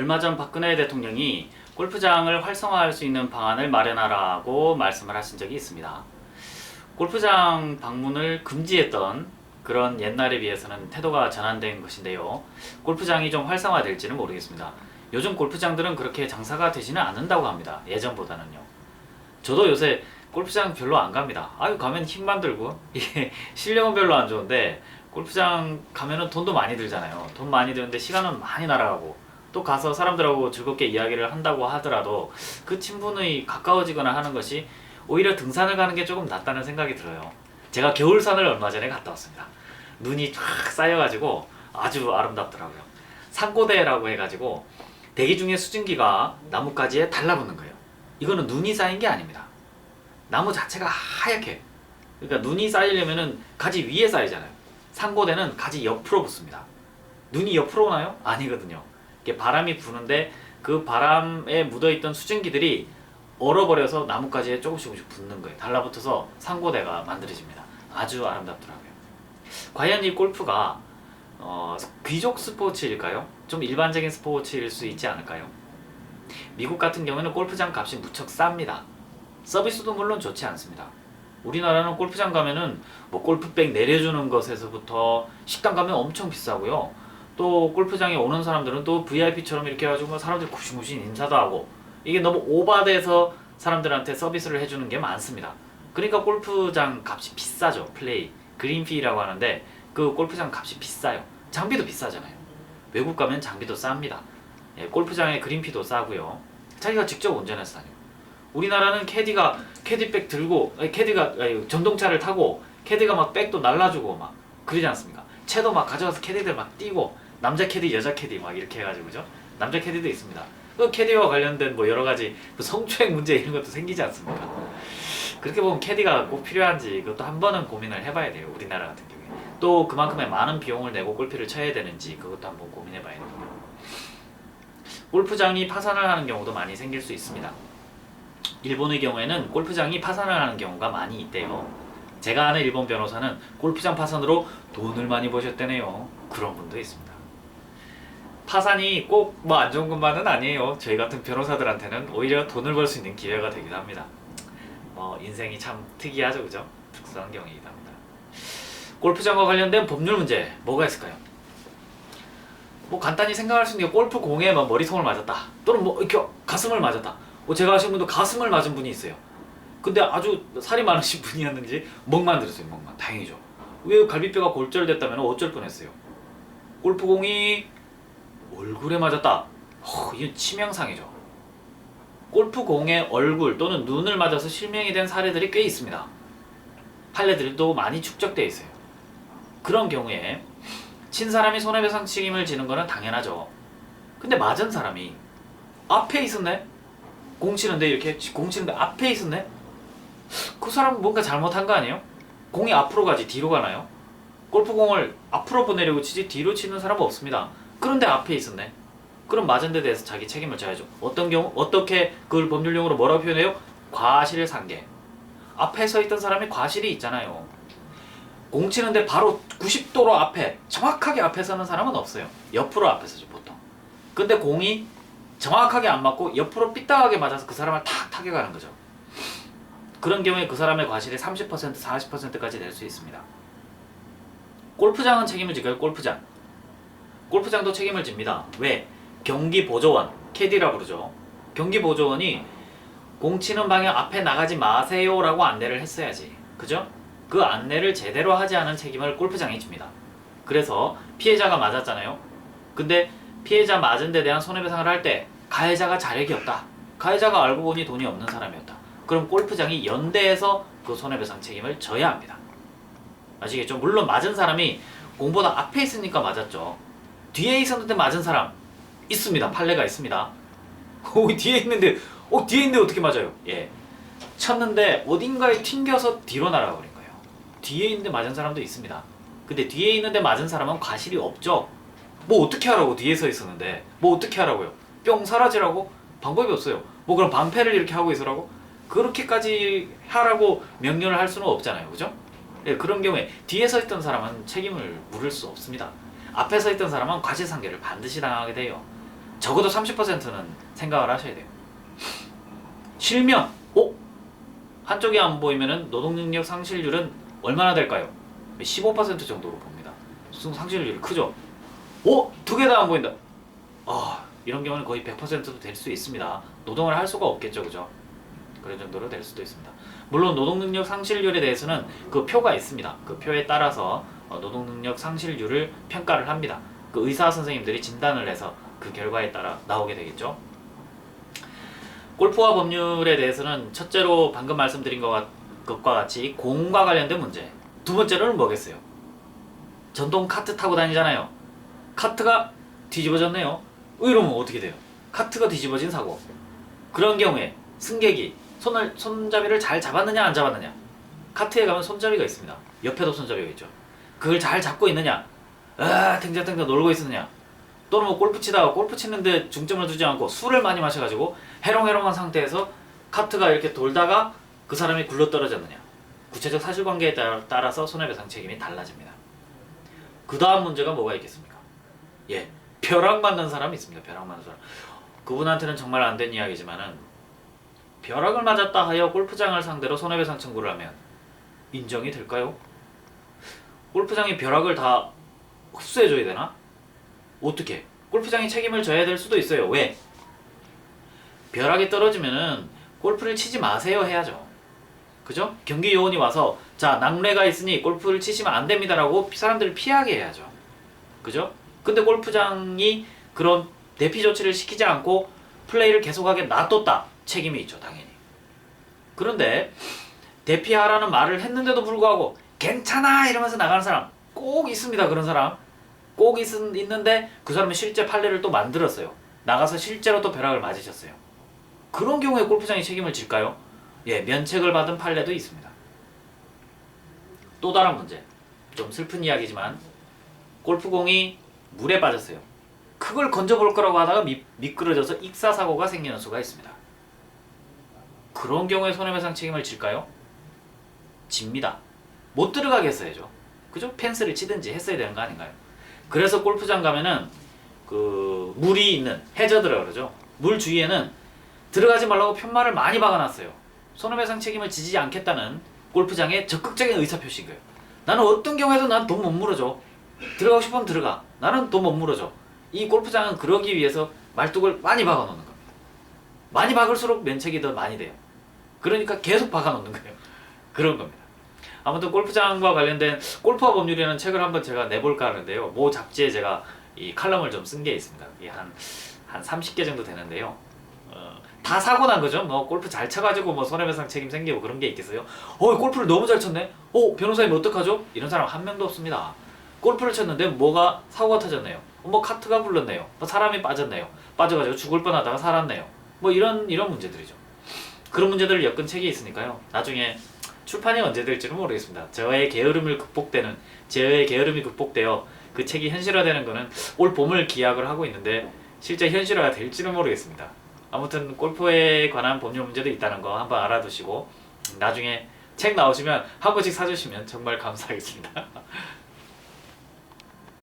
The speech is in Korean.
얼마 전 박근혜 대통령이 골프장을 활성화할 수 있는 방안을 마련하라고 말씀을 하신 적이 있습니다. 골프장 방문을 금지했던 그런 옛날에 비해서는 태도가 전환된 것인데요. 골프장이 좀 활성화될지는 모르겠습니다. 요즘 골프장들은 그렇게 장사가 되지는 않는다고 합니다. 예전보다는요. 저도 요새 골프장 별로 안 갑니다. 가면 힘만 들고 이게 실력은 별로 안 좋은데 골프장 가면은 돈도 많이 들잖아요. 돈 많이 드는데 시간은 많이 날아가고 또 가서 사람들하고 즐겁게 이야기를 한다고 하더라도 그 친분이 가까워지거나 하는 것이 오히려 등산을 가는 게 조금 낫다는 생각이 들어요. 제가 겨울산을 얼마 전에 갔다 왔습니다. 눈이 쫙 쌓여가지고 아주 아름답더라고요. 산고대라고 해가지고 대기 중에 수증기가 나뭇가지에 달라붙는 거예요. 이거는 눈이 쌓인 게 아닙니다. 나무 자체가 하얗게, 그러니까 눈이 쌓이려면은 가지 위에 쌓이잖아요. 산고대는 가지 옆으로 붙습니다. 눈이 옆으로 오나요? 아니거든요. 이게 바람이 부는데 그 바람에 묻어있던 수증기들이 얼어버려서 나뭇가지에 조금씩 붙는 거예요. 달라붙어서 산고대가 만들어집니다. 아주 아름답더라고요. 과연 이 골프가 귀족 스포츠일까요? 좀 일반적인 스포츠일 수 있지 않을까요? 미국 같은 경우에는 골프장 값이 무척 쌉니다. 서비스도 물론 좋지 않습니다. 우리나라는 골프장 가면은 뭐 골프백 내려주는 것에서부터 식당 가면 엄청 비싸고요. 또 골프장에 오는 사람들은 또 VIP처럼 이렇게 해가지고 사람들이 굽신굽신 인사도 하고 이게 너무 오바돼서 사람들한테 서비스를 해주는 게 많습니다. 그러니까 골프장 값이 비싸죠. 플레이 그린피라고 하는데 그 골프장 값이 비싸요. 장비도 비싸잖아요. 외국 가면 장비도 쌉니다. 골프장의 그린피도 싸고요. 자기가 직접 운전해서 다녀요. 우리나라는 캐디백 들고 캐디가 전동차를 타고 캐디가 막 백도 날라주고 막 그러지 않습니까? 채도 막 가져와서 캐디들 막 띄고 남자 캐디 여자 캐디 막 이렇게 해가지고 그죠? 남자 캐디도 있습니다. 그 캐디와 관련된 뭐 여러 가지 성추행 문제 이런 것도 생기지 않습니까? 그렇게 보면 캐디가 꼭 필요한지 그것도 한 번은 고민을 해봐야 돼요. 우리나라 같은 경우에 또 그만큼의 많은 비용을 내고 골프를 쳐야 되는지 그것도 한번 고민해봐야 돼요. 골프장이 파산을 하는 경우도 많이 생길 수 있습니다. 일본의 경우에는 골프장이 파산을 하는 경우가 많이 있대요. 제가 아는 일본 변호사는 골프장 파산으로 돈을 많이 버셨대네요. 그런 분도 있습니다. 파산이 꼭 뭐 안 좋은 것만은 아니에요. 저희 같은 변호사들한테는 오히려 돈을 벌 수 있는 기회가 되기도 합니다. 인생이 참 특이하죠, 그죠? 특수한 경우이기도 합니다. 골프장과 관련된 법률 문제 뭐가 있을까요? 뭐 간단히 생각할 수 있는 게 골프 공에 막 머리통을 맞았다, 또는 뭐 이렇게 가슴을 맞았다. 제가 아시는 분도 가슴을 맞은 분이 있어요. 근데 아주 살이 많으신 분이었는지 멍만 들었어요. 멍만. 다행이죠. 왜 갈비뼈가 골절됐다면 어쩔 뻔했어요. 골프공이 얼굴에 맞았다. 이건 치명상이죠. 골프공의 얼굴 또는 눈을 맞아서 실명이 된 사례들이 꽤 있습니다. 판례들도 많이 축적되어 있어요. 그런 경우에 친 사람이 손해배상 책임을 지는 거는 당연하죠. 근데 맞은 사람이 앞에 있었네? 공 치는데 이렇게 공 치는데 앞에 있었네? 그 사람은 뭔가 잘못한 거 아니에요? 공이 앞으로 가지 뒤로 가나요? 골프공을 앞으로 보내려고 치지 뒤로 치는 사람은 없습니다. 그런데 앞에 있었네. 그럼 맞은 데 대해서 자기 책임을 져야죠. 어떤 경우 어떻게 그걸 법률용어로 뭐라고 표현해요? 과실상계. 앞에 서 있던 사람이 과실이 있잖아요. 공 치는데 바로 90도로 앞에 정확하게 앞에 서는 사람은 없어요. 옆으로 앞에 서죠 보통. 근데 공이 정확하게 안 맞고 옆으로 삐딱하게 맞아서 그 사람을 탁 타격하는 거죠. 그런 경우에 그 사람의 과실이 30% 40%까지 될 수 있습니다. 골프장은 책임을 지고요. 골프장도 책임을 집니다. 왜? 경기보조원, 캐디라고 그러죠. 경기보조원이 공 치는 방향 앞에 나가지 마세요 라고 안내를 했어야지. 그죠? 그 안내를 제대로 하지 않은 책임을 골프장이 집니다. 그래서 피해자가 맞았잖아요. 근데 피해자 맞은 데 대한 손해배상을 할 때 가해자가 자력이 없다. 가해자가 알고 보니 돈이 없는 사람이었다. 그럼 골프장이 연대해서 그 손해배상 책임을 져야 합니다. 아시겠죠? 물론 맞은 사람이 공보다 앞에 있으니까 맞았죠. 뒤에 있었는데 맞은 사람 있습니다. 판례가 있습니다. 뒤에 있는데 어떻게 맞아요? 쳤는데 어딘가에 튕겨서 뒤로 날아버린 거예요. 뒤에 있는데 맞은 사람도 있습니다. 근데 뒤에 있는데 맞은 사람은 과실이 없죠. 뭐 어떻게 하라고, 뒤에 서 있었는데 뭐 어떻게 하라고요? 뿅 사라지라고? 방법이 없어요. 뭐 그럼 방패를 이렇게 하고 있으라고? 그렇게까지 하라고 명령을 할 수는 없잖아요. 그죠? 그런 경우에 뒤에 서 있던 사람은 책임을 물을 수 없습니다. 앞에 서 있던 사람은 과실상계를 반드시 당하게 돼요. 적어도 30%는 생각을 하셔야 돼요. 실명, 오? 한쪽이 안 보이면은 노동능력 상실률은 얼마나 될까요? 15% 정도로 봅니다. 상실률이 크죠? 오? 두 개 다 안 보인다. 이런 경우는 거의 100%도 될 수 있습니다. 노동을 할 수가 없겠죠, 그죠? 그런 정도로 될 수도 있습니다. 물론 노동능력 상실률에 대해서는 그 표가 있습니다. 그 표에 따라서 노동능력 상실률을 평가를 합니다. 그 의사 선생님들이 진단을 해서 그 결과에 따라 나오게 되겠죠. 골프와 법률에 대해서는 첫째로 방금 말씀드린 것과 같이 공과 관련된 문제. 두 번째로는 뭐겠어요? 전동 카트 타고 다니잖아요. 카트가 뒤집어졌네요. 이러면 어떻게 돼요? 카트가 뒤집어진 사고. 그런 경우에 승객이 손잡이를 잘 잡았느냐 안 잡았느냐. 카트에 가면 손잡이가 있습니다. 옆에도 손잡이가 있죠. 그걸 잘 잡고 있느냐, 탱자탱자 놀고 있었느냐, 또는 뭐 골프 치다가 골프 치는데 중점을 두지 않고 술을 많이 마셔가지고 해롱해롱한 상태에서 카트가 이렇게 돌다가 그 사람이 굴러떨어졌느냐. 구체적 사실관계에 따라서 손해배상 책임이 달라집니다. 그 다음 문제가 뭐가 있겠습니까? 벼락 맞는 사람이 있습니다. 벼락 맞는 사람. 그분한테는 정말 안 된 이야기지만은 벼락을 맞았다 하여 골프장을 상대로 손해배상 청구를 하면 인정이 될까요? 골프장이 벼락을 다 흡수해줘야 되나? 어떻게? 골프장이 책임을 져야 될 수도 있어요. 왜? 벼락이 떨어지면은 골프를 치지 마세요 해야죠. 그죠? 경기 요원이 와서 자, 낙뢰가 있으니 골프를 치시면 안 됩니다라고 사람들을 피하게 해야죠. 그죠? 근데 골프장이 그런 대피 조치를 시키지 않고 플레이를 계속하게 놔뒀다. 책임이 있죠, 당연히. 그런데 대피하라는 말을 했는데도 불구하고 괜찮아 이러면서 나가는 사람 꼭 있습니다. 그런 사람 꼭 있는데 그 사람은 실제 판례를 또 만들었어요. 나가서 실제로 또 벼락을 맞으셨어요. 그런 경우에 골프장이 책임을 질까요? 면책을 받은 판례도 있습니다. 또 다른 문제, 좀 슬픈 이야기지만 골프공이 물에 빠졌어요. 그걸 건져볼 거라고 하다가 미끄러져서 익사사고가 생기는 수가 있습니다. 그런 경우에 손해배상 책임을 질까요? 집니다. 못 들어가게 했어야죠. 그죠? 펜스를 치든지 했어야 되는 거 아닌가요? 그래서 골프장 가면은 그 물이 있는 해저드라 그러죠. 물 주위에는 들어가지 말라고 편말을 많이 박아놨어요. 손해배상 책임을 지지 않겠다는 골프장의 적극적인 의사표시인 거예요. 나는 어떤 경우에도 난 돈 못 물어줘. 들어가고 싶으면 들어가. 나는 돈 못 물어줘. 이 골프장은 그러기 위해서 말뚝을 많이 박아놓는 겁니다. 많이 박을수록 면책이 더 많이 돼요. 그러니까 계속 박아놓는 거예요. 그런 겁니다. 아무튼 골프장과 관련된 골프와 법률이라는 책을 한번 제가 내볼까 하는데요. 모 잡지에 제가 이 칼럼을 좀 쓴 게 있습니다. 이게 한 30개 정도 되는데요. 다 사고 난 거죠. 뭐 골프 잘 쳐가지고 뭐 손해배상 책임 생기고 그런 게 있겠어요? 골프를 너무 잘 쳤네. 변호사님 어떡하죠? 이런 사람 한 명도 없습니다. 골프를 쳤는데 뭐가 사고가 터졌네요. 뭐 카트가 굴렀네요. 뭐 사람이 빠졌네요. 빠져가지고 죽을 뻔하다가 살았네요. 뭐 이런 문제들이죠. 그런 문제들을 엮은 책이 있으니까요. 나중에 출판이 언제 될지는 모르겠습니다. 저의 게으름이 극복되어 그 책이 현실화되는 거는 올 봄을 기약을 하고 있는데 실제 현실화가 될지는 모르겠습니다. 아무튼 골프에 관한 법률 문제도 있다는 거 한번 알아두시고 나중에 책 나오시면 한 권씩 사주시면 정말 감사하겠습니다.